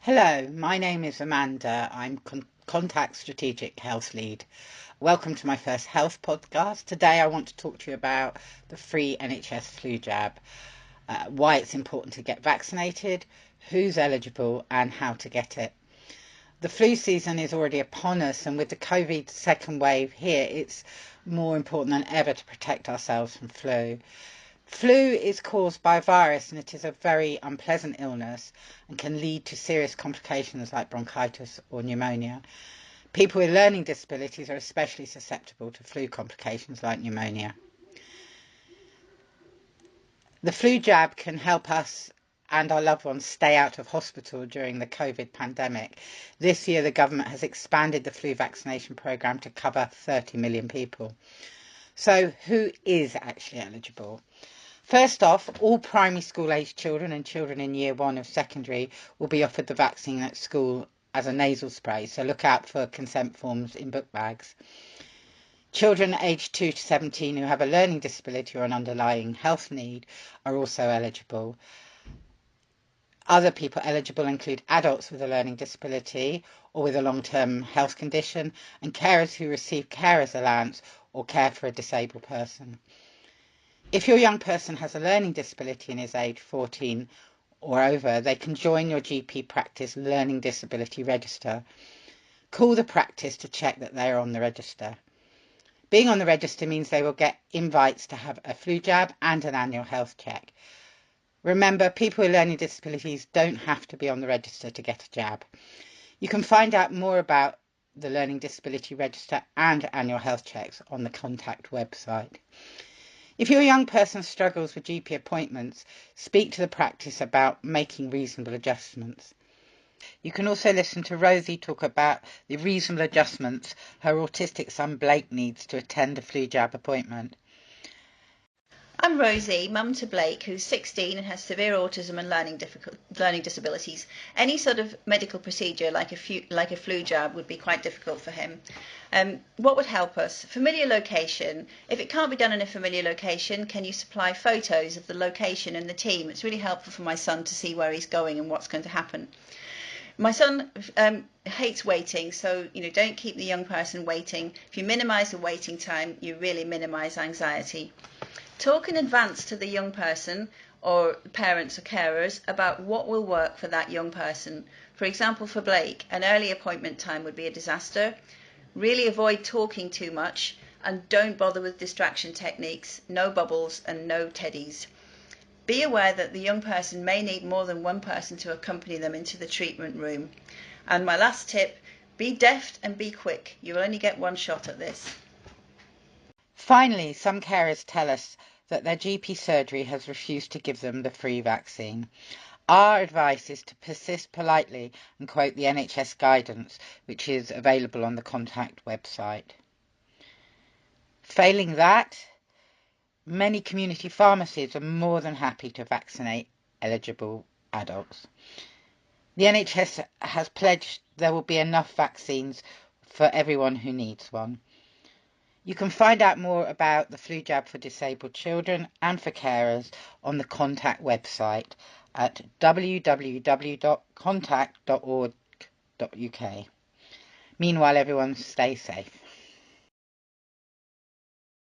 Hello, my name is Amanda. I'm Contact Strategic Health Lead. Welcome to my first health podcast. Today I want to talk to you about the free NHS flu jab, why it's important to get vaccinated, who's eligible and how to get it. The flu season is already upon us, and with the COVID second wave here, it's more important than ever to protect ourselves from flu. Flu is caused by a virus, and it is a very unpleasant illness and can lead to serious complications like bronchitis or pneumonia. People with learning disabilities are especially susceptible to flu complications like pneumonia. The flu jab can help us and our loved ones stay out of hospital during the COVID pandemic. This year the government has expanded the flu vaccination programme to cover 30 million people. So who is actually eligible? First off, all primary school aged children and children in year 1 of secondary will be offered the vaccine at school as a nasal spray, so look out for consent forms in book bags. Children aged 2 to 17 who have a learning disability or an underlying health need are also eligible. Other people eligible include adults with a learning disability or with a long-term health condition, and carers who receive carers allowance or care for a disabled person. If your young person has a learning disability and is aged 14 or over, they can join your GP practice learning disability register. Call the practice to check that they are on the register. Being on the register means they will get invites to have a flu jab and an annual health check. Remember, people with learning disabilities don't have to be on the register to get a jab. You can find out more about the learning disability register and annual health checks on the Contact website. If your young person struggles with GP appointments, speak to the practice about making reasonable adjustments. You can also listen to Rosie talk about the reasonable adjustments her autistic son Blake needs to attend a flu jab appointment. I'm Rosie, mum to Blake, who's 16 and has severe autism and learning disabilities. Any sort of medical procedure like a flu jab would be quite difficult for him. What would help us? Familiar location. If it can't be done in a familiar location, can you supply photos of the location and the team? It's really helpful for my son to see where he's going and what's going to happen. My son hates waiting, so don't keep the young person waiting. If you minimise the waiting time, you really minimise anxiety. Talk in advance to the young person or parents or carers about what will work for that young person. For example, for Blake, an early appointment time would be a disaster. Really avoid talking too much and don't bother with distraction techniques, no bubbles and no teddies. Be aware that the young person may need more than one person to accompany them into the treatment room. And my last tip, be deft and be quick. You will only get one shot at this. Finally, some carers tell us that their GP surgery has refused to give them the free vaccine. Our advice is to persist politely and quote the NHS guidance, which is available on the Contact website. Failing that, many community pharmacies are more than happy to vaccinate eligible adults. The NHS has pledged there will be enough vaccines for everyone who needs one. You can find out more about the flu jab for disabled children and for carers on the Contact website at www.contact.org.uk. Meanwhile, everyone stay safe.